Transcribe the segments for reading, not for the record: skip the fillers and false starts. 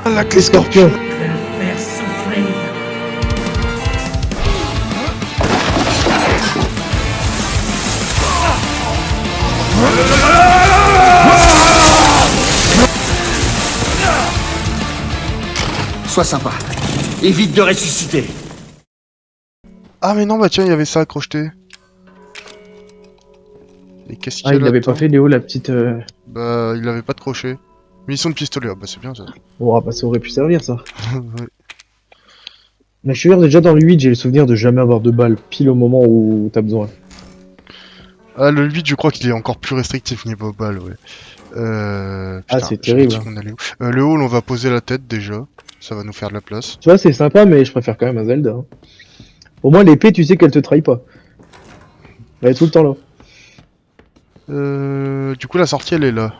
La Les clé scorpions. scorpion. Je vais le faire souffrir. Sois sympa. Évite de ressusciter. Ah mais non, bah tiens, il y avait ça à crocheter. Et qu'est-ce qu'il y Ah, a il l'avait pas là-dedans? fait, Léo, la petite... Bah, il avait pas de crochet. Munition de pistolet, ah bah c'est bien ça. Bon, bah ça aurait pu servir, ça. Ouais. Mais je suis sûr, déjà dans le 8, j'ai le souvenir de jamais avoir de balles, pile au moment où t'as besoin. Ah, le 8, je crois qu'il est encore plus restrictif niveau balle, ouais. Ah, Putain, c'est j'avais terrible, dit hein. qu'on allait où. Le hall, on va poser la tête déjà. Ça va nous faire de la place. Tu vois, c'est sympa, mais je préfère quand même un Zelda. Hein. Au moins, l'épée, tu sais qu'elle te trahit pas. Elle est tout le temps là. Du coup, la sortie, elle est là.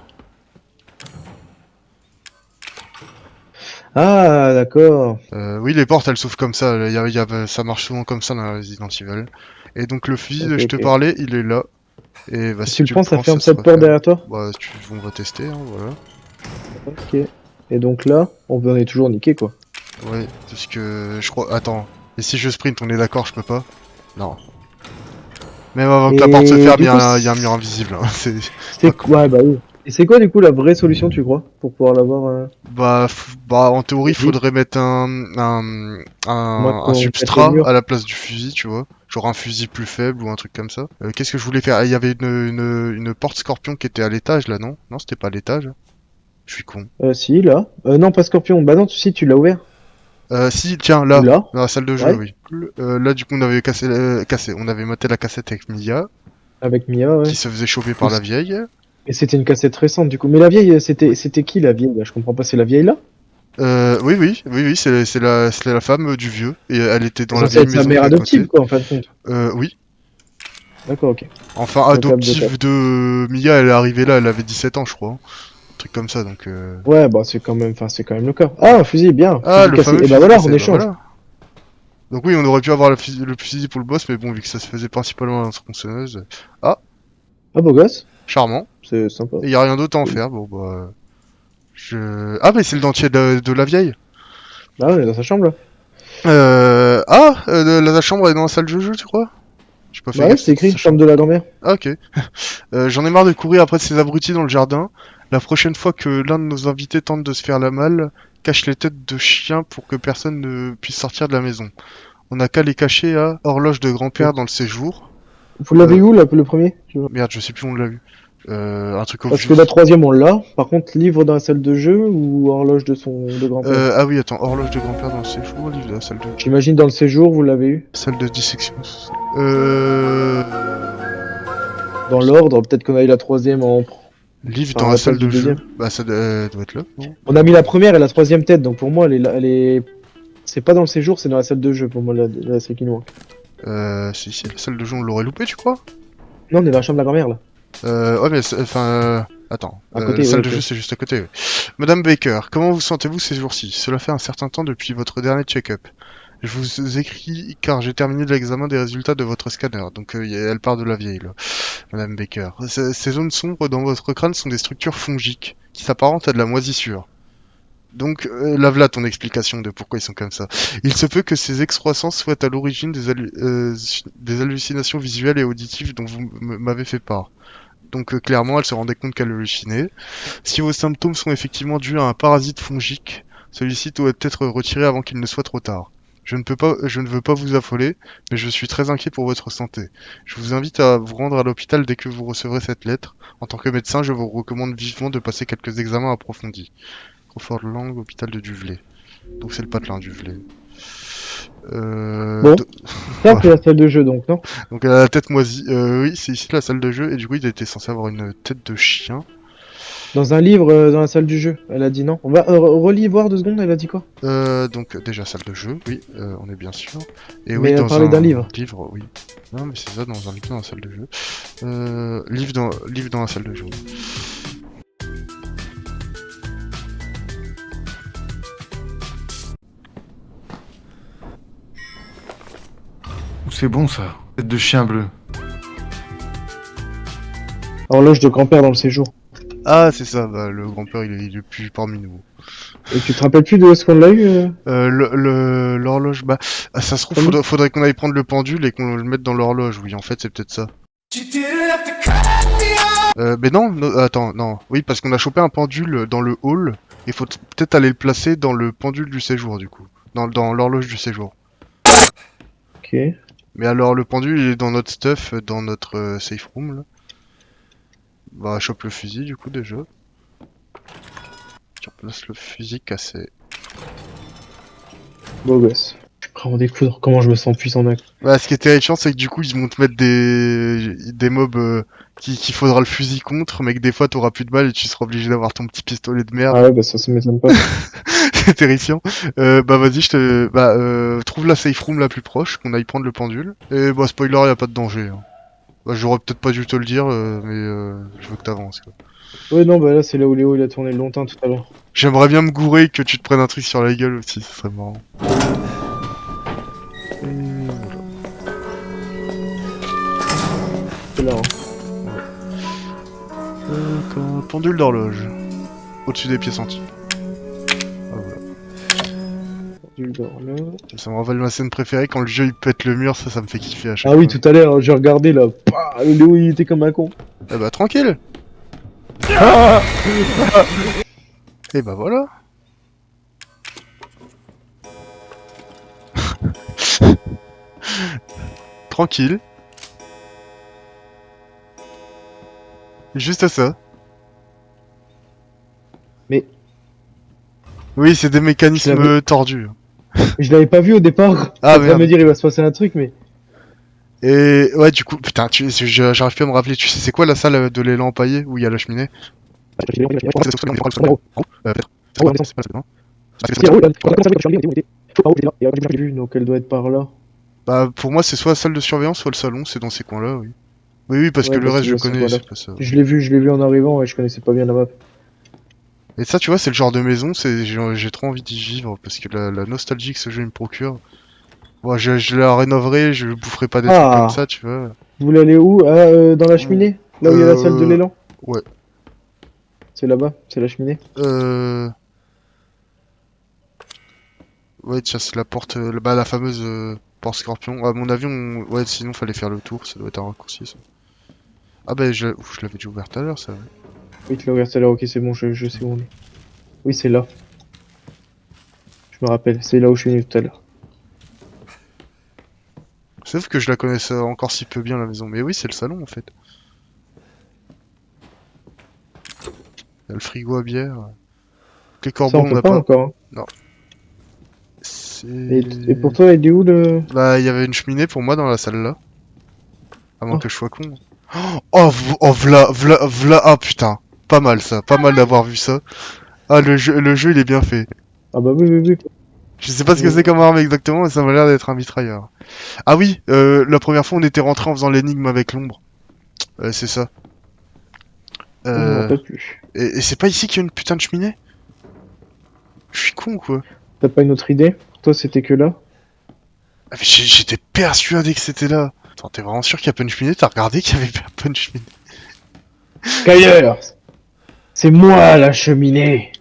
Ah, d'accord. Oui, les portes, elles s'ouvrent comme ça. Ça marche souvent comme ça dans la Resident Evil. Et donc, le fusil Ok, dont je te ok. parlais, il est là. Et bah, Si si tu le tu prends, le ça prends, ferme ça cette sera porte fait. derrière toi? Bah, on va tester, hein, voilà. Ok. Et donc là, on est toujours niqué, quoi. Ouais, parce que je crois. Attends. Et si je sprint, on est d'accord, je peux pas? Non. Même avant que la porte se Et ferme, du coup, il y a un mur invisible. Hein. c'est quoi? Ouais, bah oui. Et c'est quoi, du coup, la vraie solution, tu crois? Pour pouvoir l'avoir, Bah, en théorie, il fusil? faudrait mettre Moi, un qu'on pète le substrat mur. à la place du fusil, tu vois. Genre un fusil plus faible ou un truc comme ça. Qu'est-ce que je voulais faire? Ah, il y avait une porte scorpion qui était à l'étage là, non? Non, c'était pas à l'étage. Je suis con. Si, là. Non, pas Scorpion. Bah non, si, tu l'as ouvert. Si, tiens, Ou là, là. dans la salle de jeu, Ouais. oui. Là, du coup, on avait cassé. On avait maté la cassette avec Mia, Avec Mia, qui ouais. se faisait choper par la vieille. Et c'était une cassette récente, du coup. Mais la vieille, c'était qui, la vieille, là? Je comprends pas. C'est la vieille, là? Oui, c'est la femme du vieux. Et elle était C'est dans la censé vieille être sa maison qui mère est à côté. adoptive, quoi, en fin de compte. Oui. D'accord, ok. Enfin, Donc, adoptive de Mia, elle est arrivée là, elle avait 17 ans, je crois. Un truc comme ça, donc... Ouais, bah c'est quand même, enfin, c'est quand même le cas. Ah, un fusil, bien. Ah, Fusil le cassé. fameux Et bah fusil voilà, cassé, on bah échange. voilà. Donc oui, on aurait pu avoir le fusil pour le boss, mais bon, vu que ça se faisait principalement à la tronçonneuse... Ah, Ah, beau gosse. charmant. C'est sympa. Et y a rien d'autre à en Cool. faire, bon bah... Ah, mais c'est le dentier de la vieille. Ah, on est dans sa chambre, là. La chambre est dans la salle de jeu, tu crois? J'ai pas fait Bah ouais, gaffe, c'est c'était écrit sa chambre chambre. de la grand-mère. Ah, ok. J'en ai marre de courir après ces abrutis dans le jardin. La prochaine fois que l'un de nos invités tente de se faire la malle, cache les têtes de chiens pour que personne ne puisse sortir de la maison. On n'a qu'à les cacher à Horloge de grand-père dans le séjour. Vous l'avez Euh, où, là, le premier? Merde, je sais plus où on l'a vu. Un truc Parce obvious. que la troisième, on l'a. Par contre, livre dans la salle de jeu ou horloge de grand-père? Ah oui, attends, Horloge de grand-père dans le séjour, livre de la salle de... J'imagine dans le séjour, vous l'avez eu. Salle de dissection. Dans l'ordre, peut-être qu'on a eu la troisième en... Livre enfin, dans à la la salle place du de jeu. deuxième. Bah ça doit être là, non? On a mis la première et la troisième tête, donc pour moi, elle est... C'est pas dans le séjour, c'est dans la salle de jeu, pour moi, celle qui nous manque. Si, la salle de jeu, on l'aurait loupé, tu crois? Non, on est dans la chambre de la grand-mère, là. Ouais, mais enfin... Attends, À côté, la salle ouais, de ok. jeu c'est juste à côté. Ouais. Madame Baker, comment vous sentez-vous ces jours-ci? Cela fait un certain temps depuis votre dernier check-up. Je vous écris car j'ai terminé l'examen des résultats de votre scanner. Donc elle part de la vieille là, Madame Baker. Ces zones sombres dans votre crâne sont des structures fongiques qui s'apparentent à de la moisissure. Donc là voilà ton explication de pourquoi ils sont comme ça. Il se peut que ces excroissances soient à l'origine des hallucinations visuelles et auditives dont vous m'avez fait part. Donc clairement, elle se rendait compte qu'elle hallucinait. Si vos symptômes sont effectivement dus à un parasite fongique, celui-ci doit être retiré avant qu'il ne soit trop tard. Je ne veux pas vous affoler, mais je suis très inquiet pour votre santé. Je vous invite à vous rendre à l'hôpital dès que vous recevrez cette lettre. En tant que médecin, je vous recommande vivement de passer quelques examens approfondis. Crawford Lang, hôpital de Duvelay. Donc c'est le patelin Duvelay. Bon, de- ça, c'est la salle de jeu, donc, non? Donc elle a la tête moisie. Oui, c'est ici la salle de jeu, et du coup il était censé avoir une tête de chien. Dans un livre, dans la salle du jeu. Elle a dit non. On va relis voir 2 secondes, elle a dit quoi? Donc déjà salle de jeu, oui, on est bien sûr. Et Mais oui, elle dans parlait d'un livre. oui. Non mais c'est ça, dans un livre dans la salle de jeu. Livre dans la salle de jeu. C'est bon ça. Tête de chien bleu. Horloge de grand-père dans le séjour. Ah, c'est ça, bah, le grand-père, il est plus parmi nous. Et tu te rappelles plus de où est-ce qu'on l'a eu L'horloge, bah, ah, ça se trouve, Comment faudrait qu'on aille prendre le pendule et qu'on le mette dans l'horloge. Oui, en fait, c'est peut-être ça. Mais non, attends, non. Oui, parce qu'on a chopé un pendule dans le hall. Il faut peut-être aller le placer dans le pendule du séjour, du coup. Dans l'horloge du séjour. Ok. Mais alors, le pendule, il est dans notre stuff, dans notre safe room, là. Bah, chope le fusil, du coup, déjà. Tu replaces le fusil cassé. Beau gosse. Je suis prêt à en découdre. Comment je me sens puissant, mec. Bah, ce qui est terrifiant, c'est que du coup, ils vont te mettre des mobs qu'il faudra le fusil contre, mais que des fois, t'auras plus de balles et tu seras obligé d'avoir ton petit pistolet de Ah merde. ouais, bah ça m'étonne pas. C'est terrifiant. Bah, vas-y, trouve la safe room la plus proche, qu'on aille prendre le pendule. Et bah, spoiler, y a pas de danger. Hein. Bah, j'aurais peut-être pas dû te le dire, je veux que t'avances, quoi. Ouais, non, bah là, c'est là où Léo il a tourné longtemps tout à l'heure. J'aimerais bien me gourer et que tu te prennes un truc sur la gueule aussi, ça serait marrant. Et voilà. C'est là, hein. Pendule d'horloge. Au-dessus des pieds sentis. Ah, voilà. Du dors, là. Ça me rappelle ma scène préférée quand le jeu il pète le mur, ça me fait kiffer à chaque Ah oui, fois. tout à l'heure, j'ai regardé là. Pah, Léo il était comme un con. Eh bah tranquille. Et bah voilà. Tranquille. Juste ça. Mais Oui, c'est des je mécanismes l'avais tordus. je l'avais pas vu au départ. Ah, Ça va merde. me dire il va se passer un truc, mais. Et ouais, du coup, putain, j'arrive plus à me rappeler. Tu sais, c'est quoi la salle de l'élan empaillé où il y a la cheminée? Peut-être. C'est pas ça, non. J'ai vu, donc elle doit être par là. Bah, pour moi, c'est soit la salle de surveillance, soit le salon, c'est dans ces coins-là, oui. Oui, oui, parce que Ouais, le bah, reste, c'est je dans ces connais, coins-là. c'est pas ça. Je l'ai vu en arrivant et je connaissais pas bien la map. Et ça, tu vois, c'est le genre de maison, j'ai trop envie d'y vivre, parce que la nostalgie que ce jeu il me procure. Bon, je la rénoverai, je boufferai pas des trucs comme Ah, ça, tu vois. vous voulez aller où? Ah, dans la Ou- cheminée? Là où il y a la salle de l'élan? Ouais. C'est là-bas, c'est la cheminée. Euh... Ouais, tiens, c'est la porte, bah, la fameuse porte scorpion. À mon avis, ouais, sinon, fallait faire le tour, ça doit être un raccourci, ça. Ah bah, ouf, je l'avais déjà ouvert tout à l'heure, ça. Oui, tu l'as ouvert tout à l'heure, ok, c'est bon, je sais où on est. Oui, c'est là. Je me rappelle, c'est là où je suis venu tout à l'heure. Sauf que je la connaissais encore si peu bien, la maison. Mais oui, c'est le salon, en fait. Il y a le frigo à bière. Les Ça, corbeaux, on on peut n'a pas pas. encore. Hein. Non. C'est... Et pour toi, il est où le. Bah, il y avait une cheminée pour moi dans la salle là. À moins Oh. que je sois con. V'là, ah putain. Pas mal ça, pas mal d'avoir vu ça. Ah, le jeu il est bien fait. Ah bah oui, oui, oui. Je sais pas ce que c'est comme arme exactement, mais ça m'a l'air d'être un mitrailleur. Ah oui, la première fois on était rentré en faisant l'énigme avec l'ombre. C'est ça. Je me Euh, rappelle plus. et c'est pas ici qu'il y a une putain de cheminée? Je suis con ou quoi? T'as pas une autre idée? Toi, c'était que là? Ah, mais j'étais persuadé que c'était là. Attends, t'es vraiment sûr qu'il y a pas une cheminée? T'as regardé qu'il y avait pas une cheminée? Skyler! C'est moi la cheminée!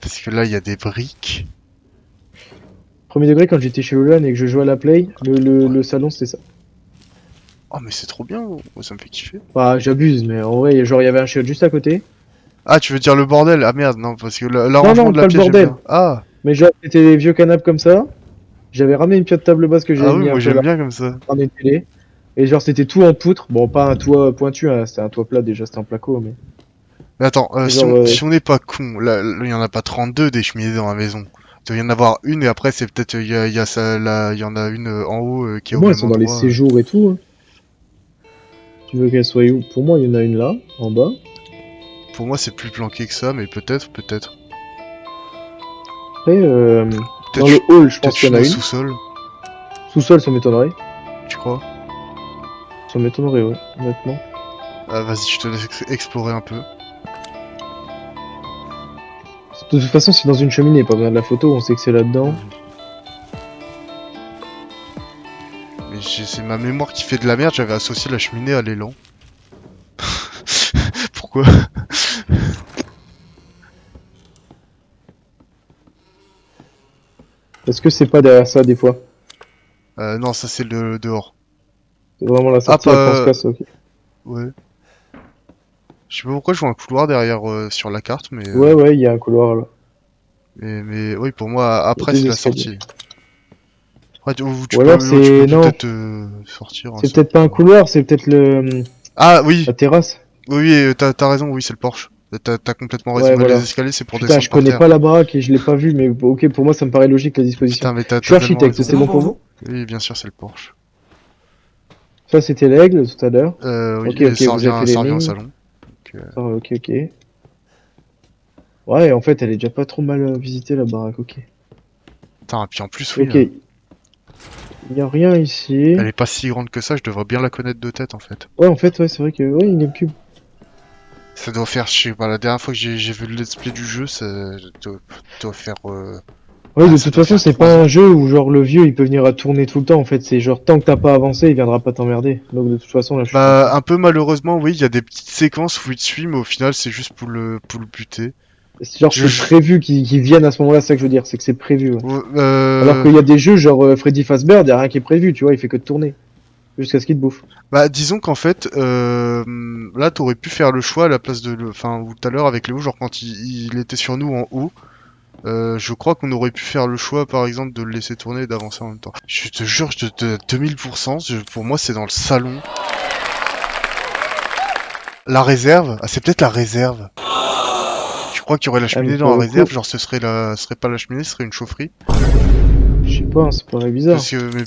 Parce que là il y a des briques. Premier degré, quand j'étais chez Lolan et que je jouais à la Play, le salon c'était ça. Oh mais c'est trop bien, moi, ça me fait kiffer. Bah, j'abuse, mais en vrai, genre, il y avait un chiotte juste à côté. Ah, tu veux dire le bordel? Ah merde, non, parce que l'arrangement non, de la pas le pièce, j'aime bordel. bien. Ah, Mais genre, c'était des vieux canapes comme ça. J'avais ramené une pièce de table basse que j'avais ah oui, mis un moi peu j'aime là, bien comme ça. ramené une télé. Et genre, c'était tout en poutre. Bon, pas un toit pointu, hein, c'était un toit plat déjà, c'était un placo, mais. Mais attends, Genre, si on n'est pas con, là, il y en a pas 32 des cheminées dans la maison. Il doit y en avoir une et après c'est peut-être, il y a ça, là, il y en a une en haut qui est Pour au moi, même elles sont dans les endroit. séjours et tout. Hein. Tu veux qu'elles soient où? Pour moi, il y en a une là, en bas. Pour moi c'est plus planqué que ça, mais peut-être. Après, dans Peut-être le hall, je peut-être pense qu'il y en a au une. sous-sol, Sous-sol, ça m'étonnerait. tu crois? Ça m'étonnerait, ouais, honnêtement. Ah, vas-y, je te laisse explorer un peu. De toute façon, c'est dans une cheminée, pas besoin de la photo, on sait que c'est là-dedans. Mais c'est ma mémoire qui fait de la merde, j'avais associé la cheminée à l'élan. Pourquoi? Est-ce que c'est pas derrière ça des fois? Non, ça c'est le dehors. C'est vraiment la sortie Ah, à pense-casse, ok. Ouais. Je sais pas pourquoi je vois un couloir derrière sur la carte, mais, Ouais, ouais, il y a un couloir là. mais oui, pour moi, après Il y a c'est des la escaliers. sortie. Après, Ou alors tu peux c'est... Non, peut-être sortir. Hein, c'est peut-être pas un couloir, c'est peut-être le... Ah oui, la terrasse. oui, oui, t'as raison, oui, c'est le Porsche. T'as complètement raison. Ouais, Ouais, les voilà. escaliers, c'est pour Putain, descendre je par connais terre. pas la baraque et je l'ai pas vue, mais ok, pour moi ça me paraît logique la disposition. Putain, mais Je suis t'as tellement architecte, raison. c'est bon pour vous? Oui, bien sûr, c'est le Porsche. Ça c'était l'aigle tout à l'heure. Oui, Ok, et ok, vous avez fait ça revient au l'énigme. salon. Donc, Ah, ok, ok. Ouais, en fait, elle est déjà pas trop mal visitée la baraque, ok. putain, et puis en plus, oui, Ok. Il y a rien ici. elle est pas si grande que ça, je devrais bien la connaître de tête en fait. Ouais, en fait, ouais, c'est vrai que... Ouais, il y a le cube. Ça doit faire, je sais pas, la dernière fois que j'ai vu le let's play du jeu, ça doit faire... Ouais, Ah, de ça toute doit façon, faire c'est 3 pas ans. un jeu où genre le vieux il peut venir à tourner tout le temps en fait. C'est genre tant que t'as pas avancé, il viendra pas t'emmerder. Donc de toute façon, là je suis Bah, tranquille. un peu malheureusement, oui, il y a des petites séquences où il te suit, mais au final, c'est juste pour le buter. Genre Je, c'est je- prévu qu'ils viennent à ce moment-là, c'est ça que je veux dire, c'est que c'est prévu. Ouais. ouais, Alors qu'il y a des jeux genre Freddy Fazbear, y a rien qui est prévu, tu vois, il fait que de tourner. Jusqu'à ce qu'il te bouffe. bah, disons qu'en fait, là, t'aurais pu faire le choix à la place de... Enfin, ou tout à l'heure avec Léo, genre quand il était sur nous en haut, je crois qu'on aurait pu faire le choix, par exemple, de le laisser tourner et d'avancer en même temps. Je te jure, je te 2000%, pour moi, c'est dans le salon. La réserve? Ah, c'est peut-être la réserve. Tu crois qu'il y aurait la Ah, mais cheminée dans pour la le coup, réserve? Genre, ce serait pas la cheminée, ce serait une chaufferie? je sais pas, hein, ça paraît bizarre.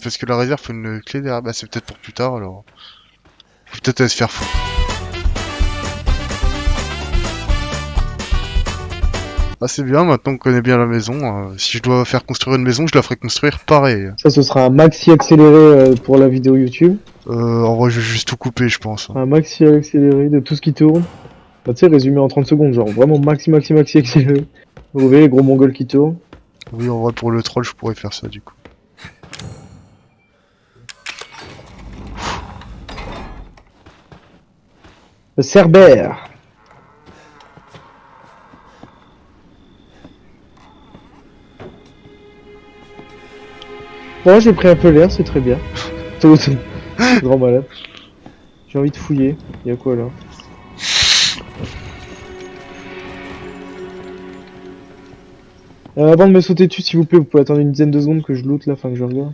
Parce que la réserve faut une clé derrière. Bah, c'est peut-être pour plus tard, alors. Faut peut-être aller se faire foutre. Ah, c'est bien, maintenant qu'on connaît bien la maison. Si je dois faire construire une maison, je la ferai construire pareil. Ça, ce sera un maxi accéléré pour la vidéo YouTube. En vrai, je vais juste tout couper, je pense. Un maxi accéléré de tout ce qui tourne. Bah, tu sais, résumé en 30 secondes, genre vraiment maxi accéléré. Vous voyez les gros mongols qui tournent. Oui, en vrai, pour le troll, je pourrais faire ça, du coup. Le Cerbère. Bon, j'ai pris un peu l'air, c'est très bien. Grand malade. J'ai envie de fouiller. Il y a quoi là? Avant de me sauter dessus, s'il vous plaît, vous pouvez attendre une dizaine de secondes que je loot là, enfin que je regarde.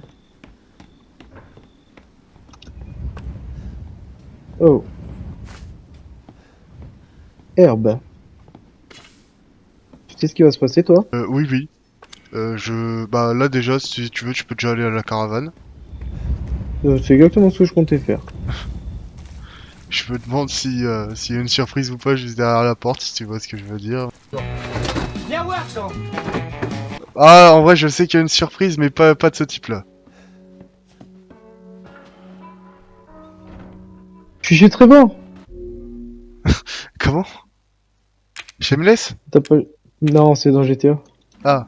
Oh. Herbe. Tu sais ce qui va se passer, toi? Oui, oui. Bah, là, déjà, si tu veux, tu peux déjà aller à la caravane. C'est exactement ce que je comptais faire. Je me demande si, s'il y a une surprise ou pas juste derrière la porte, si tu vois ce que je veux dire. Viens voir, toi. Ah, en vrai, je sais qu'il y a une surprise, mais pas de ce type-là. Je suis très bon. Comment? Shameless? T'as pas... Non, c'est dans GTA. Ah.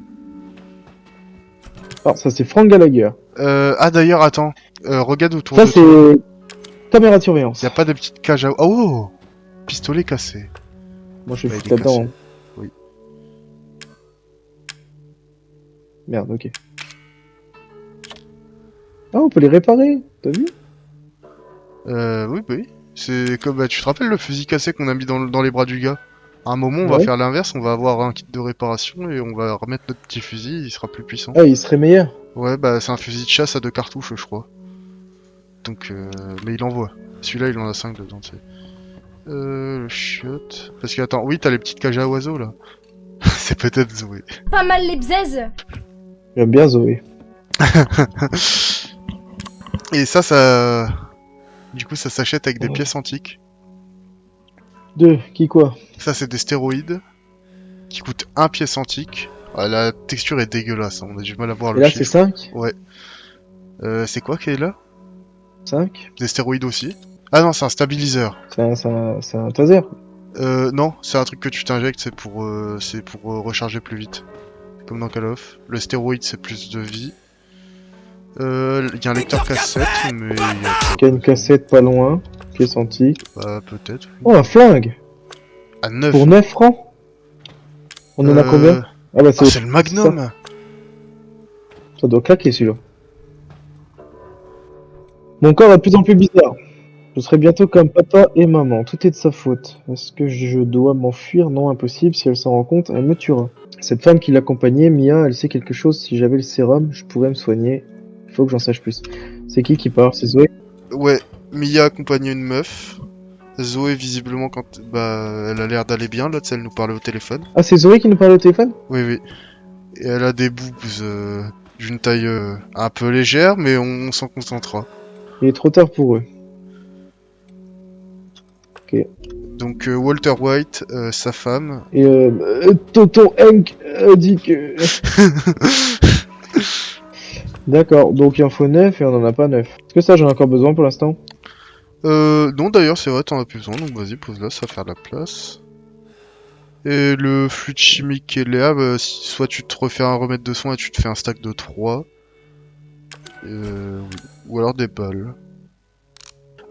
Ah, ça c'est Frank Gallagher. Ah, d'ailleurs, attends. Regarde autour Ça de toi. c'est... Caméra de surveillance. Y a pas de petite cage à... Oh! Pistolet cassé. Moi je vais Bah, foutre il est là-dedans. cassé. Hein. Oui. Merde, ok. Ah, on peut les réparer, t'as vu? Oui, oui. C'est comme... Bah, tu te rappelles le fusil cassé qu'on a mis dans les bras du gars? À un moment, on va Ouais. faire l'inverse, on va avoir un kit de réparation et on va remettre notre petit fusil, il sera plus puissant. Ah, il serait meilleur. Ouais, bah, c'est un fusil de chasse à 2 cartouches, je crois. Donc, mais il envoie. Celui-là, il en a 5 dedans, tu sais. Le chiotte... Parce que, attends, oui, t'as les petites cages à oiseaux, là. C'est peut-être Zoé. Pas mal les bzaises. J'aime bien Zoé. Et ça... Du coup, ça s'achète avec des pièces antiques. Deux, qui quoi? Ça, c'est des stéroïdes qui coûtent 1 pièce antique. Ah, la texture est dégueulasse, hein, on a du mal à voir Et le là c'est chiffre. 5? Ouais. C'est quoi qui est là? 5? Des stéroïdes aussi. Ah non, c'est un stabiliseur. C'est un taser. Non, c'est un truc que tu t'injectes, c'est pour recharger plus vite. Comme dans Call of. Le stéroïde, c'est plus de vie. Il y a un lecteur cassette, mais il y a Il y a une cassette pas loin. Pièce antique. bah, peut-être. Oh, un flingue! À 9. Pour 9 francs? On en a combien? Ah bah Ah, c'est le Magnum! Ça doit claquer celui-là. Mon corps est de plus en plus bizarre. Je serai bientôt comme papa et maman. Tout est de sa faute. Est-ce que je dois m'enfuir? Non, impossible. Si elle s'en rend compte, elle me tuera. Cette femme qui l'accompagnait, Mia, elle sait quelque chose. Si j'avais le sérum, je pourrais me soigner. Il faut que j'en sache plus. C'est qui parle? C'est Zoé? Ouais, Mia accompagnait une meuf. Zoé, visiblement, elle a l'air d'aller bien, là, tu sais, elle nous parlait au téléphone. Ah, c'est Zoé qui nous parle au téléphone? Oui, oui. Et elle a des boobs d'une taille un peu légère, mais on s'en contentera. Il est trop tard pour eux. Ok. Donc Walter White, sa femme. Et Tonton Hank a dit que... D'accord, donc il en faut 9 et on en a pas 9. Est-ce que ça j'en ai encore besoin pour l'instant? Non, d'ailleurs, c'est vrai, t'en as plus besoin, donc vas-y, pose-la, ça va faire de la place. Et le fluide chimique qui est là, bah, soit tu te refais un remède de soin et tu te fais un stack de 3. Oui. Ou alors des balles.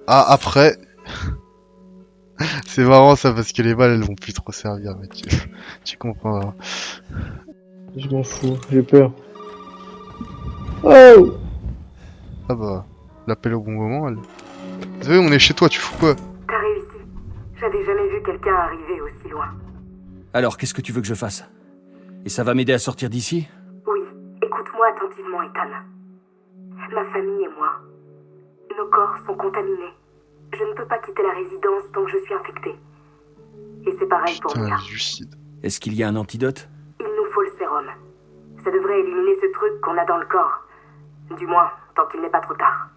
Ah, après... c'est marrant ça, parce que les balles, elles vont plus trop servir, mais tu comprendras. Je m'en fous, j'ai peur. Oh! Ah bah, l'appel au bon moment, elle. Désolé, on est chez toi, tu fous quoi? T'as réussi. J'avais jamais vu quelqu'un arriver aussi loin. Alors, qu'est-ce que tu veux que je fasse? Et ça va m'aider à sortir d'ici? Oui, écoute-moi attentivement, Ethan. Ma famille et moi, nos corps sont contaminés. Je ne peux pas quitter la résidence tant que je suis infectée. Et c'est pareil pour Putain, Mia. lucide. Est-ce qu'il y a un antidote? Il nous faut le sérum. Ça devrait éliminer ce truc qu'on a dans le corps. Du moins, tant qu'il n'est pas trop tard.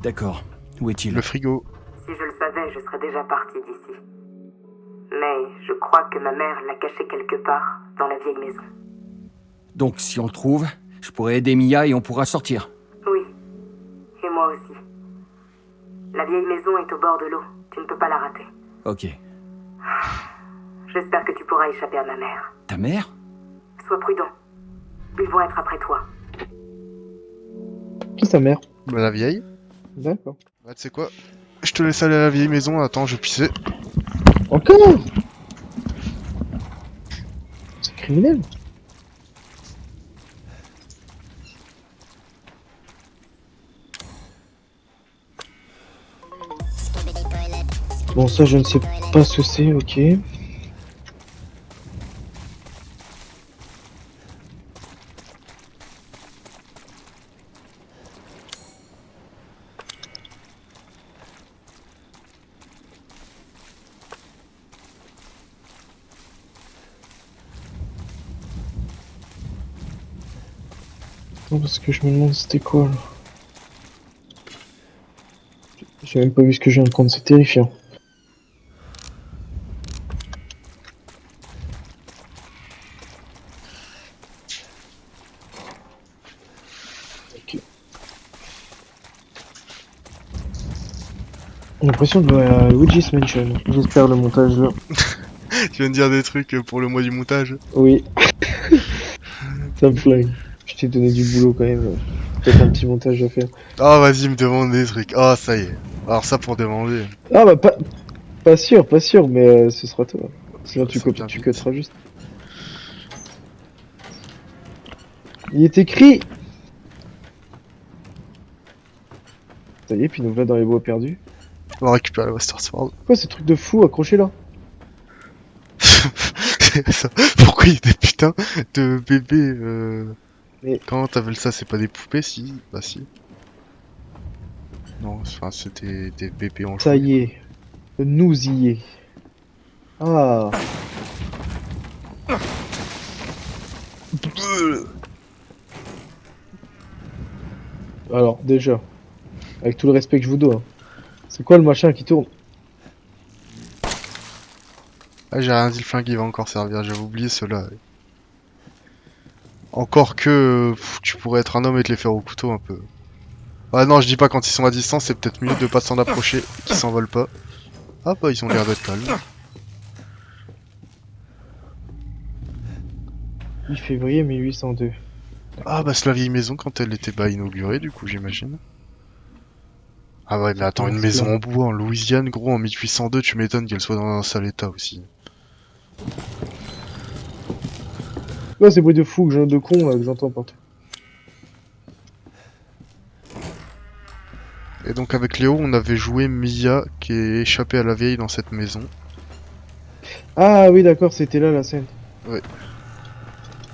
D'accord. Où est-il? Le frigo. Si je le savais, je serais déjà partie d'ici. Mais je crois que ma mère l'a caché quelque part dans la vieille maison. Donc, si on le trouve, je pourrais aider Mia et on pourra sortir. Oui. Et moi aussi. La vieille maison est au bord de l'eau. Tu ne peux pas la rater. Ok. J'espère que tu pourras échapper à ma mère. Ta mère? Sois prudent. Ils vont être après toi. Qui sa mère? Bah, la vieille. D'accord. Bah, tu sais quoi? Je te laisse aller à la vieille maison, attends, je vais pisser. Encore? C'est criminel. Bon, ça, je ne sais pas ce que c'est, ok. Non, parce que je me demande c'était quoi, là. J'ai même pas vu ce que je viens de prendre, c'est terrifiant. Ok. J'ai l'impression de voir Luigi's Mansion. J'espère le montage là. Tu viens de dire des trucs pour le mois du montage. Oui. Ça me flingue. Je t'ai donné du boulot quand même. Peut-être un petit montage à faire. Ah, vas-y, me demande des trucs. Ah, ça y est. Alors ça pour demander. Ah bah pas sûr, mais ce sera toi. Sinon tu Ça vient tu vite. cutteras juste. Il est écrit. Ça y est, puis nous voilà dans les bois perdus. On va récupérer le Master Sword. Quoi ces trucs de fou accrochés là? Ça. Pourquoi il y a des putains de bébés Mais- Comment t'appelles ça? C'est pas des poupées, si? Bah si. Non, enfin c'était des bébés en Ça jouet. y est. Nous y est. Ah. Alors déjà, avec tout le respect que je vous dois, hein, c'est quoi le machin qui tourne? Ah, j'ai rien dit, le flingue il va encore servir, j'avais oublié ceux-là. Encore que tu pourrais être un homme et te les faire au couteau un peu. Ah non, je dis pas quand ils sont à distance, c'est peut-être mieux de pas s'en approcher, qu'ils s'envolent pas. Ah bah ils ont l'air d'être calmes. 8 février 1802. Ah bah c'est la vieille maison quand elle était inaugurée du coup j'imagine. Ah ouais mais attends, Ah, une c'est maison là. en bois en Louisiane gros en 1802, tu m'étonnes qu'elle soit dans un sale état aussi. Ouais, ces bruits de fou de con là, que j'entends partout. Et donc avec Léo, on avait joué Mia qui est échappée à la vieille dans cette maison. Ah oui, d'accord, c'était là la scène. Ouais.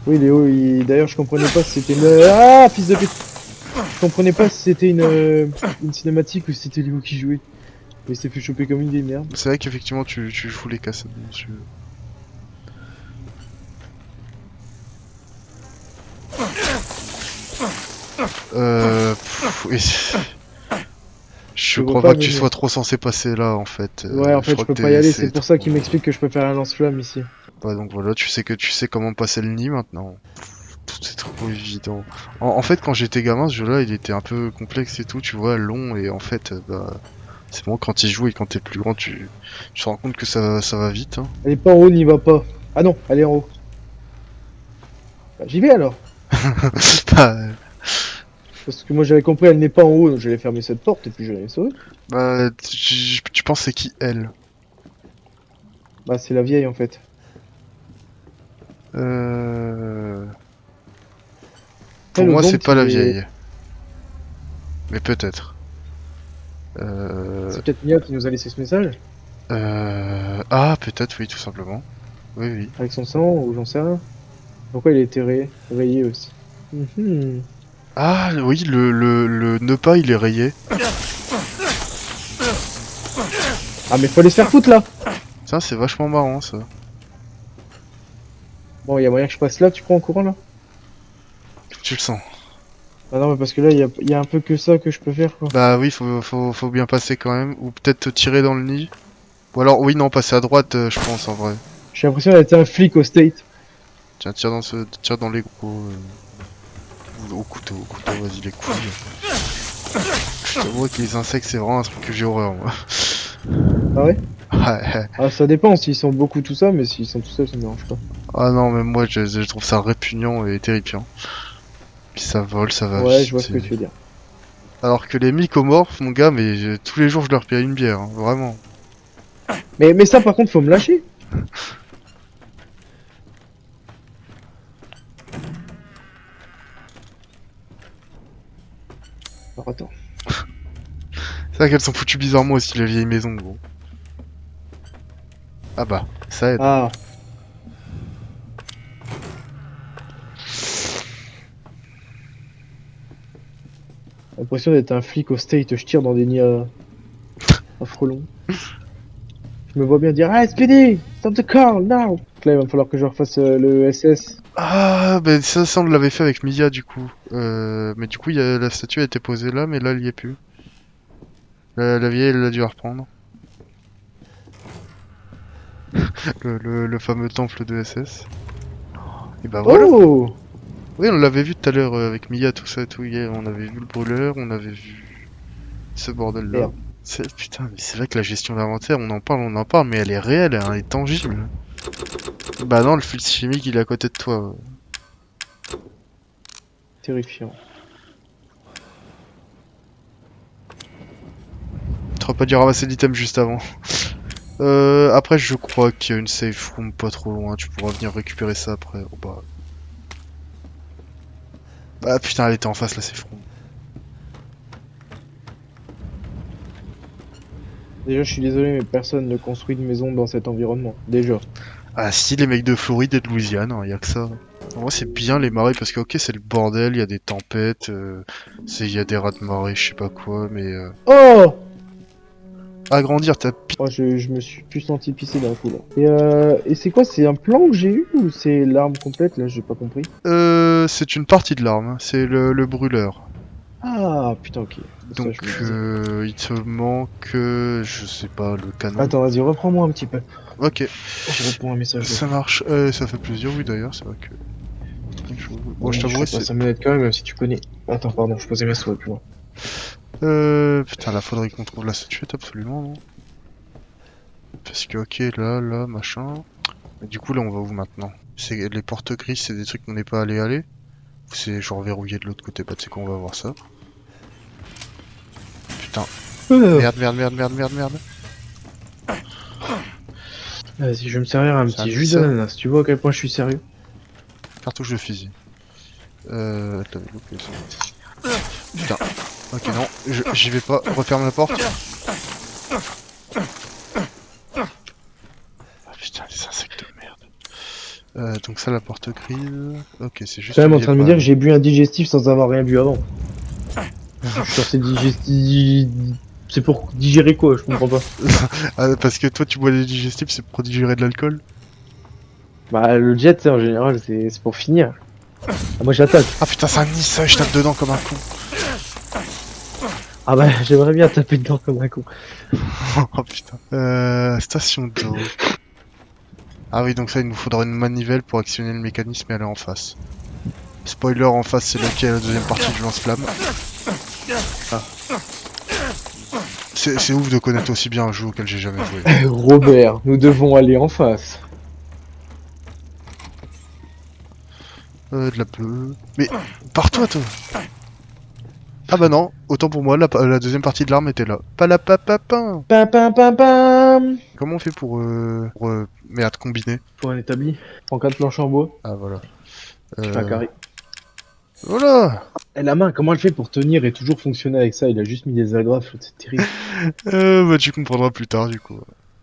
Oui, Léo, d'ailleurs, je comprenais pas si c'était une... Ah, fils de pute! Je comprenais pas si c'était une cinématique ou si c'était Léo qui jouait. Mais il s'est fait choper comme une vieille merde. C'est vrai qu'effectivement tu joues les cassettes, monsieur. Oui. Je Je vois crois pas pas que tu venir. sois trop censé passer là en fait. Ouais, en fait, je crois peux que pas y aller, c'est c'est pour ça trop- qu'il m'explique que je peux faire un lance-flamme ici. Ouais, donc voilà, tu sais comment passer le nid maintenant. Tout c'est trop évident. En fait, quand j'étais gamin, ce jeu-là, il était un peu complexe et tout, tu vois, long, et en fait, bah, c'est bon, quand il joue et quand t'es plus grand, tu te rends compte que ça va vite, hein. Elle est pas en haut, n'y va pas. Ah non, elle est en haut. Bah, j'y vais alors. Bah, Parce que moi j'avais compris, elle n'est pas en haut, donc j'allais fermer cette porte et puis j'allais sauver. tu penses c'est qui elle? Bah, c'est la vieille en fait. Pour Elle, au moi, c'est Zonk, pas la vieille. Mais peut-être. Euh... c'est peut-être Mia qui nous a laissé ce message. Ah, peut-être, oui, tout simplement. Oui, oui. Avec son sang, ou j'en sais rien. Pourquoi il a été rayé aussi? Mhm. Ah, oui, le ne pas, il est rayé. Ah, mais faut aller se faire foutre là! Ça, c'est vachement marrant, ça. Bon, il y a moyen que je passe là, tu crois, en courant là? Tu le sens. Ah non, mais parce que là, il y a un peu que ça que je peux faire quoi. Bah oui, faut bien passer quand même. Ou peut-être te tirer dans le nid. Ou alors, oui, non, passer à droite, je pense, en vrai. J'ai l'impression d'être un flic au state. Tiens, tire dans les gros. Ou au couteau, vas-y, les couilles. Je t'avoue que les insectes, c'est vraiment un truc que j'ai horreur, moi. Ah ouais? Ouais. Ah, ça dépend s'ils sont beaucoup tout ça, mais s'ils sont tout seuls, ça me dérange pas. Ah non, mais moi, je trouve ça répugnant et terrifiant. Puis ça vole, ça va Ouais, vite. je vois ce que tu veux dire. Alors que les mycomorphes, mon gars, mais tous les jours, je leur paye une bière, hein, vraiment. Mais ça, par contre, faut me lâcher. Alors attends. C'est vrai qu'elles sont foutues bizarrement aussi, les vieilles maisons, gros. Ah bah, ça aide. Ah. L'impression d'être un flic au state, je tire dans des nids à frelons. Je me vois bien dire ah, SPD, stop the car, now! Donc là, il va me falloir que je refasse le SS. Ah, bah ça on l'avait fait avec Mia, du coup. Mais du coup, la statue a été posée là, mais là, elle y est plus. La vieille, elle a dû la reprendre. Le fameux temple de SS. Et bah voilà. Oh! Oui, on l'avait vu tout à l'heure avec Mia, tout ça et tout. Hier, on avait vu le brûleur, on avait vu ce bordel-là. Merde. Putain, mais c'est vrai que la gestion d'inventaire, on en parle, mais elle est réelle, elle est tangible. Bah non, le filtre chimique, il est à côté de toi. Terrifiant. T'aurais pas dû ramasser l'item juste avant. Après, je crois qu'il y a une safe room pas trop loin, tu pourras venir récupérer ça après. Oh, bah... Ah putain, elle était en face la safe room. Déjà, je suis désolé, mais personne ne construit de maison dans cet environnement. Déjà. Ah si, les mecs de Floride et de Louisiane, hein, y a que ça. En vrai, c'est bien les marées parce que, ok, c'est le bordel, il y a des tempêtes, y a des rats de marée, je sais pas quoi, mais Oh! agrandir Oh, je me suis plus senti pisser d'un coup là. Et c'est quoi? C'est un plan que j'ai eu ou c'est l'arme complète là? J'ai pas compris. c'est une partie de l'arme, hein, c'est le brûleur. Ah putain, ok. Ça, Donc, je me disais. il te manque, je sais pas, le canon. Attends, vas-y, reprends-moi un petit peu. Ok, Je réponds à un message. ça marche. Ça fait plaisir, oui d'ailleurs, c'est vrai que... Bon, je t'avouerai, sais pas, c'est... ça m'aide quand même, même si tu connais. Attends, pardon, je posais ma souris plus loin. Putain, là, faudrait qu'on trouve la statuette, absolument, non? Parce que, ok, là, machin... Et du coup, là, on va où maintenant? Les portes grises, c'est des trucs qu'on n'est pas aller. Ou c'est genre verrouillé de l'autre côté? Bah, tu sais quoi, on va voir ça. Putain. Merde. Vas-y, je vais me servir un C'est un petit jus ça. d'ananas. Tu vois à quel point je suis sérieux? Cartouche de fusil. T'avais loupé ça. Putain. Ok, non, j'y vais pas. Referme la porte. Ah putain, les insectes de merde. Donc ça, la porte grise. Ok, c'est juste Quand même qu'il en y ait train de me pas- dire que j'ai bu un digestif sans avoir rien bu avant. Genre c'est digestif... C'est pour digérer quoi, je comprends pas. Ah, parce que toi, tu bois des digestifs, c'est pour digérer de l'alcool? Bah le jet, en général, c'est pour finir. Ah, moi j'attaque. Ah putain, c'est un nid, ça, je tape dedans comme un con. Ah bah j'aimerais bien taper dedans comme un con. Oh putain. Station d'eau. Ah oui, donc ça, il nous faudra une manivelle pour actionner le mécanisme et aller en face. Spoiler, en face, c'est là qu'il y a la deuxième partie du lance-flamme. Ah. C'est ouf de connaître aussi bien un jeu auquel j'ai jamais joué. Robert, nous devons aller en face. De la bleue. Mais, pars-toi, toi! Ah bah non, autant pour moi, la deuxième partie de l'arme était là. Palapapapin! Pam pam pam pam. Comment on fait pour merde, combiner? Pour un établi. Prends 4 planches en bois. Ah voilà. Je fais un carré. Voilà! Et la main, comment elle fait pour tenir et toujours fonctionner avec ça? Il a juste mis des agrafes, c'est terrible. Bah tu comprendras plus tard du coup.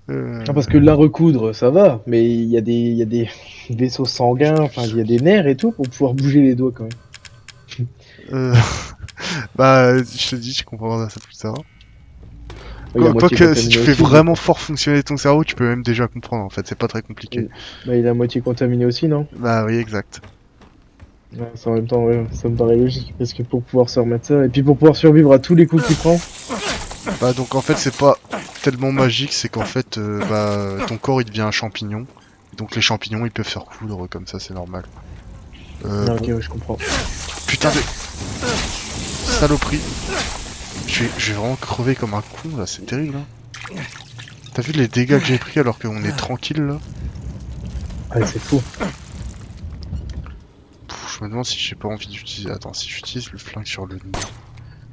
Ah, parce que la recoudre, ça va, mais il y a des vaisseaux sanguins, enfin il y a des nerfs et tout pour pouvoir bouger les doigts quand même. Euh, Bah je te dis, tu comprendras ça plus tard. Il a moitié Quoique si tu contaminé fais aussi, vraiment fort fonctionner ton cerveau, tu peux même déjà comprendre en fait, c'est pas très compliqué. Oui. Bah, il a moitié contaminé aussi, non? Bah oui, exact. Ouais, ça, en même temps, ouais, ça me paraît logique, parce que pour pouvoir se remettre ça, et puis pour pouvoir survivre à tous les coups qu'il prend, Bah donc en fait c'est pas tellement magique, c'est qu'en fait bah ton corps il devient un champignon. Donc les champignons ils peuvent se recoudre comme ça, c'est normal. ah, ok, Bon. ouais, je comprends. Putain de saloperie. Je vais vraiment crever comme un con là, c'est terrible hein. T'as vu les dégâts que j'ai pris alors qu'on est tranquille là? Ah, c'est fou. Je me demande si j'ai pas envie d'utiliser. Attends, si j'utilise le flingue sur le nid.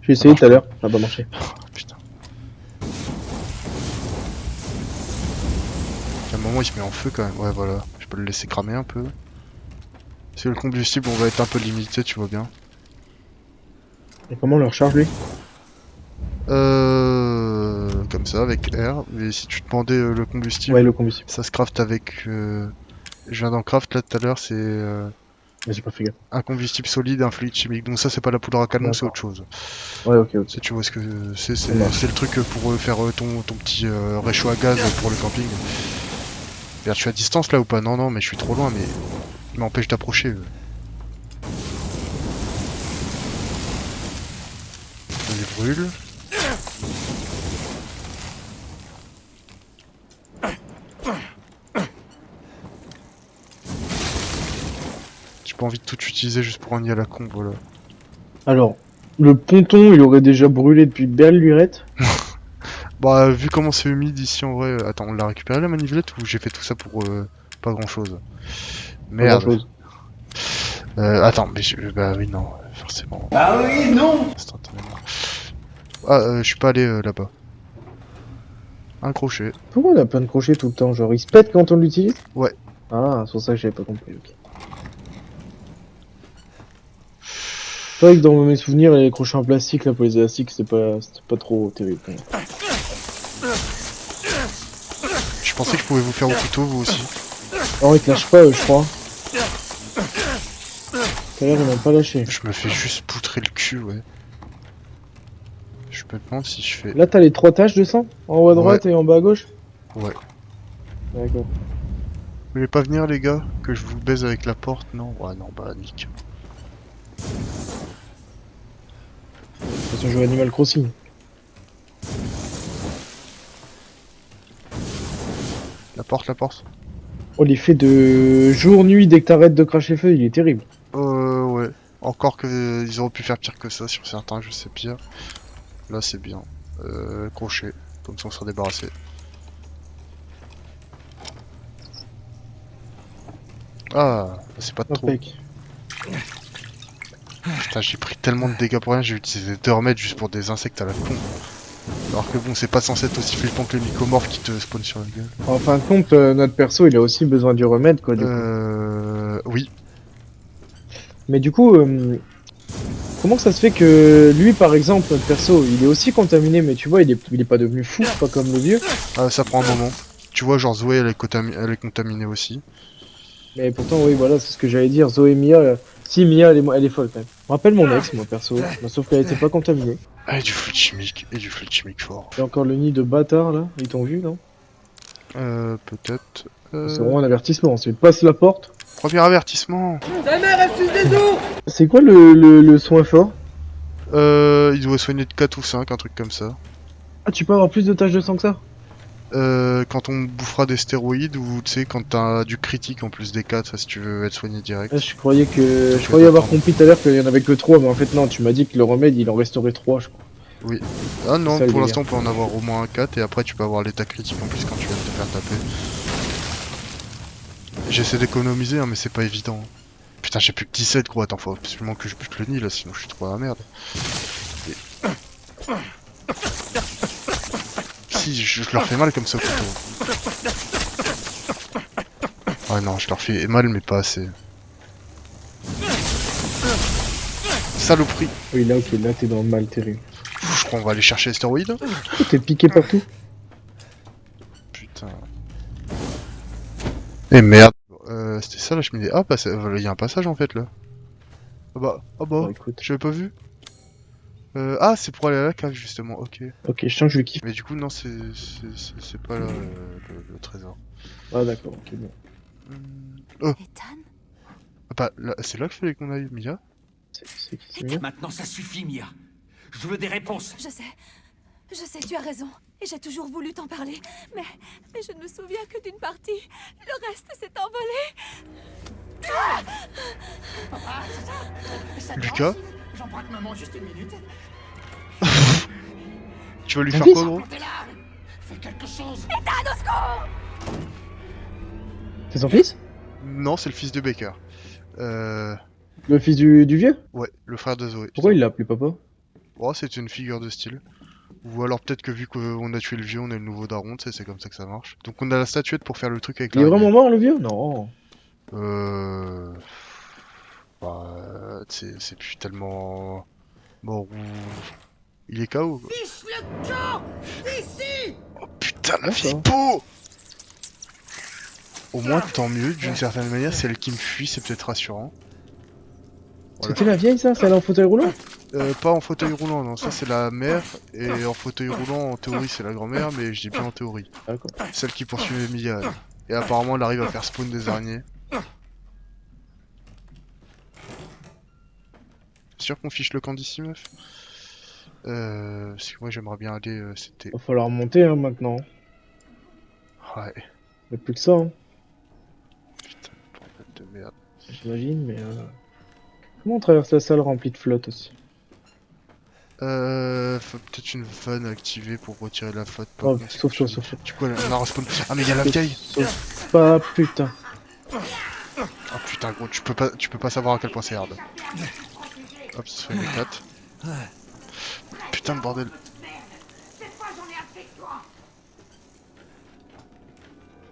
J'ai essayé tout à l'heure, ça a pas marché. Oh, putain. À un moment il se met en feu quand même. Ouais voilà, je peux le laisser cramer un peu. Parce que le combustible on va être un peu limité, tu vois bien. Et comment on le recharge lui? Comme ça avec R. Mais si tu demandais le combustible, Ouais, le combustible. ça se craft avec. Je viens d'en craft là tout à l'heure, c'est Mais j'ai pas fait gaffe. un combustible solide, un fluide chimique. Donc ça c'est pas la poudre à canon, c'est D'accord. autre chose. Ouais, ok, ok. Si tu vois ce que c'est, Ça marche. c'est le truc pour faire ton petit réchaud à gaz pour le camping. Regarde, je suis à distance là ou pas? Non, non, mais je suis trop loin, mais il m'empêche d'approcher. Je les brûle. J'ai pas envie de tout utiliser juste pour un nid à la con, voilà. Alors, le ponton, il aurait déjà brûlé depuis belle lurette. Bah, vu comment c'est humide ici en vrai. Attends, on l'a récupéré la manivellette ou j'ai fait tout ça pour pas grand chose? Pas Merde. grand-chose. Attends, mais bah oui, non, forcément. Ah oui, non! Instantanément. Ah, je suis pas allé là-bas. Un crochet. Pourquoi on a plein de crochets tout le temps? Genre, il se pète quand on l'utilise? Ouais. Ah, c'est pour ça que j'avais pas compris, ok. C'est vrai que dans mes souvenirs, les crochets en plastique, là, pour les élastiques, c'était pas trop terrible. Quand même. Je pensais que je pouvais vous faire au couteau, vous aussi. Non, ils te lâchent pas, je crois. Tout à l'heure, ils m'ont pas lâché. Je me fais juste poutrer le cul, ouais. Je me demande si je fais... Là, t'as les 3 taches de sang? En haut à droite et en bas à gauche? Ouais. D'accord. Vous voulez pas venir, les gars? Que je vous baise avec la porte? Non? Ouais, non, bah, nique. De toute façon, je joue Animal Crossing. La porte, la porte. Oh, l'effet de jour-nuit dès que t'arrêtes de cracher le feu, il est terrible. Ouais. Encore que ils auraient pu faire pire que ça sur certains jeux, c'est pire. Là, c'est bien. Crochet. Comme ça, on sera débarrassé. Ah, c'est pas de trop. Impec. Putain, j'ai pris tellement de dégâts pour rien, j'ai utilisé 2 remèdes juste pour des insectes à la con. Alors que bon, c'est pas censé être aussi flippant que les mycomorphes qui te spawnent sur la gueule. En fin de compte, notre perso, il a aussi besoin du remède, quoi, du coup. Oui. Mais du coup, comment ça se fait que lui, par exemple, notre perso, il est aussi contaminé, mais tu vois, il est pas devenu fou, pas comme le vieux. Ah, ça prend un moment. Tu vois, genre Zoé, elle est contaminée aussi. Mais pourtant, oui, voilà, c'est ce que j'allais dire. Zoé Mia, si Mia, elle est folle quand même. Je me rappelle mon ex, moi perso, bah, sauf qu'elle était pas contaminée. Ah, et du fluide chimique, et du fluide chimique fort. Et encore le nid de bâtard là, ils t'ont vu, non? Peut-être. C'est vraiment un avertissement, c'est passe la porte. Premier avertissement. C'est quoi le soin fort? Il doit soigner de 4 ou 5, un truc comme ça. Ah, tu peux avoir plus de tâches de sang que ça? Quand on bouffera des stéroïdes ou tu sais quand t'as du critique en plus des 4, ça si tu veux être soigné direct. Ah, je croyais avoir compris tout à l'heure qu'il y en avait que 3, mais en fait non, tu m'as dit que le remède il en restaurait 3, je crois. Oui. Ah non, ça, le pour délire. l'instant on peut en avoir au moins un 4 et après tu peux avoir l'état critique en plus quand tu viens de te faire taper. J'essaie d'économiser hein, mais c'est pas évident. Putain j'ai plus que 17 gros, attends faut absolument que je bute le nid là sinon je suis trop à la merde. Et... Si je leur fais mal comme ça au couteau. Ah non je leur fais mal mais pas assez. Saloperie. Oui, là, ok, là t'es dans le mal terrible. Je crois qu'on va aller chercher les stéroïdes. Oh, t'es piqué partout. Putain. Et merde. C'était ça la cheminée. Ah, bah, il y a un passage en fait là. Ah Bah bah, écoute. j'avais pas vu. Ah, c'est pour aller à la cave justement, ok. Ok, je sens que je kiffe. Mais du coup, non, c'est pas là le trésor. Ah d'accord, ok, bon. Oh, Ethan? ah bah, c'est là qu'il fallait qu'on aille, Mia. C'est mieux. Maintenant, ça suffit, Mia. Je veux des réponses. Je sais, tu as raison. Et j'ai toujours voulu t'en parler. Mais je ne me souviens que d'une partie. Le reste s'est envolé. Lucas, J'emprunte maman juste une minute. tu vas lui Un faire fils quoi, gros? T'es là. Fais quelque chose. C'est son fils? Non, c'est le fils de Baker. Le fils du vieux? Ouais, le frère de Zoé. Pourquoi il l'a appelé papa? Oh, c'est une figure de style. Ou alors peut-être que vu qu'on a tué le vieux, on est le nouveau daron, tu sais, c'est comme ça que ça marche. Donc on a la statuette pour faire le truc avec Il est l'araignée. vraiment mort le vieux? Non. Bah, c'est plus tellement mort ou... Il est KO quoi. Oh putain la Ah, vieille ça. peau. Au moins tant mieux, d'une certaine manière, c'est elle qui me fuit, c'est peut-être rassurant. Voilà. C'était la vieille ça? Celle en fauteuil roulant? Pas en fauteuil roulant, non, ça c'est la mère, et en fauteuil roulant, en théorie c'est la grand-mère, mais je dis bien en théorie. D'accord. Celle qui poursuivait Mia. Elle. Et apparemment elle arrive à faire spawn des araignées. Sûr qu'on fiche le camp d'ici, meuf? Parce que moi j'aimerais bien aller, c'était... Va falloir monter hein, maintenant. Ouais, Il n'y a plus que ça, hein, putain, bordel de merde. j'imagine, mais comment on traverse la salle remplie de flotte aussi? Faut peut-être une vanne activée pour retirer la flotte. par Oh, contre, c'est sauve-toi, quelque chose. sauve-toi. Du coup, elle a respawn. Ah, mais il y a la vieille! Sauf pas, putain. Ah putain, gros, tu peux pas savoir à quel point c'est hard. Hop, ça fait les 4. Putain de bordel.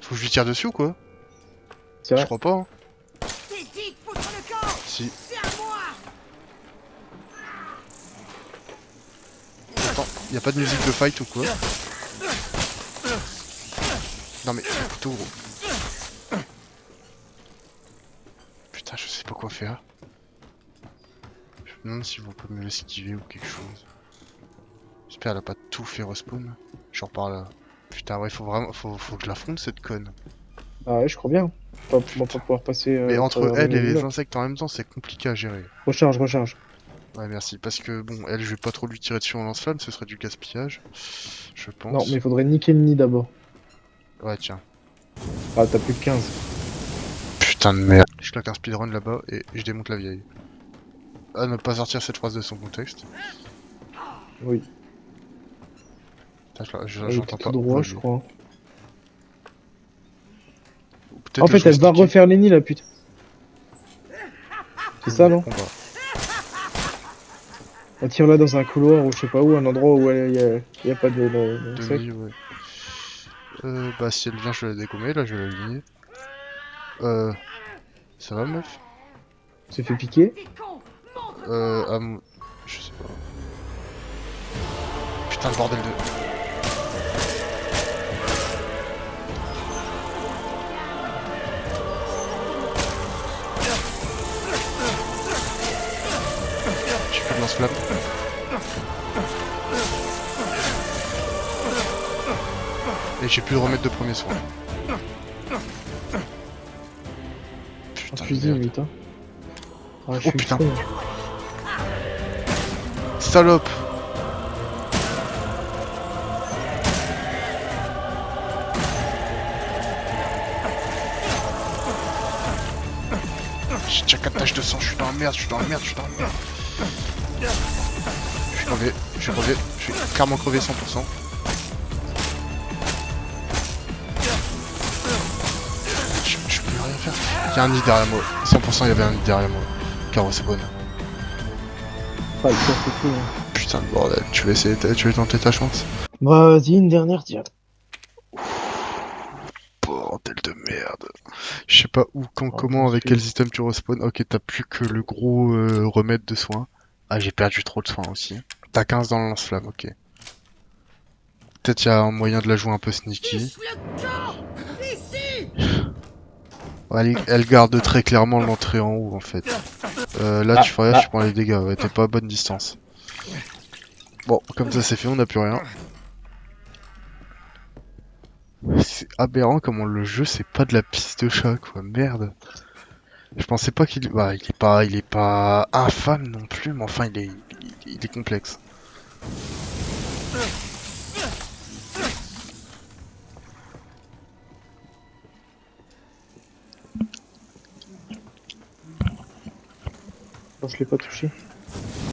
Faut que je lui tire dessus ou quoi? C'est Je vrai. crois pas, hein. T'es dit de foutre le camp. Si. C'est à moi. Attends, y a pas de musique de fight ou quoi? Non mais, le couteau gros. Putain, je sais pas quoi faire. Je me demande si vous pouvez me l'esquiver ou quelque chose. J'espère qu'elle a pas tout fait respawn. Genre par là. Putain, ouais, faut vraiment. Faut que je l'affronte cette conne. Ah ouais, je crois bien. Pas pour pouvoir passer. Mais à entre travers elle le et les mur. insectes en même temps, c'est compliqué à gérer. Recharge, recharge. Ouais, merci. Parce que bon, elle, je vais pas trop lui tirer dessus en lance-flamme, ce serait du gaspillage. Je pense. Non, mais il faudrait niquer le nid d'abord. Ouais, tiens. Ah, t'as plus que 15. Putain de merde. Je claque un speedrun là-bas et je démonte la vieille. À ne pas sortir cette phrase de son contexte. Oui. Putain, Elle j'entends était pas. tout droit, Ouais, je crois. peut-être En le fait, elle va joystick. refaire les nids, la pute. C'est ça, non? Combat. On tire là dans un couloir ou je sais pas où, un endroit où il y a pas d'insectes. Demi, ouais. Bah si elle vient, je vais la dégommer, là je vais l'aligner. Ça va meuf? Se fait piquer. T'es con. Montre. Euh, Putain, le bordel de... J'ai plus de lance-flamme. Et j'ai plus de remède de premier soin. En Putain de fusil, merde. vite, hein. Ah, je Oh, suis putain. con. Salope! J'ai déjà 4 taches de sang, je suis dans la merde, je suis dans la merde, je suis dans la merde. Je suis crevé, je suis crevé, je suis clairement crevé 100%. Je peux rien faire. Il y a un nid derrière moi, 100% il y avait un nid derrière moi. Caro c'est bonne. Ah, il casse le cul, hein. Putain de bordel, tu veux tenter ta chance? Bah, vas-y, une dernière direct. Bordel de merde. Je sais pas où, quand, Oh, comment, avec quel excuse. système tu respawn. Ok, t'as plus que le gros remède de soins. Ah, j'ai perdu trop de soins aussi. T'as 15 dans le lance-flamme, ok. Peut-être y a un moyen de la jouer un peu sneaky. Fiche le camp! Ici! Ouais, elle garde très clairement l'entrée en haut en fait. Là, tu fais rien, tu prends les dégâts, ouais, t'es pas à bonne distance. Bon, comme ça c'est fait, on n'a plus rien. C'est aberrant comment le jeu c'est pas de la piste de chat quoi, merde. Je pensais pas qu'il... Bah, il est pas infâme non plus, mais enfin il est complexe. Non, je l'ai pas touché.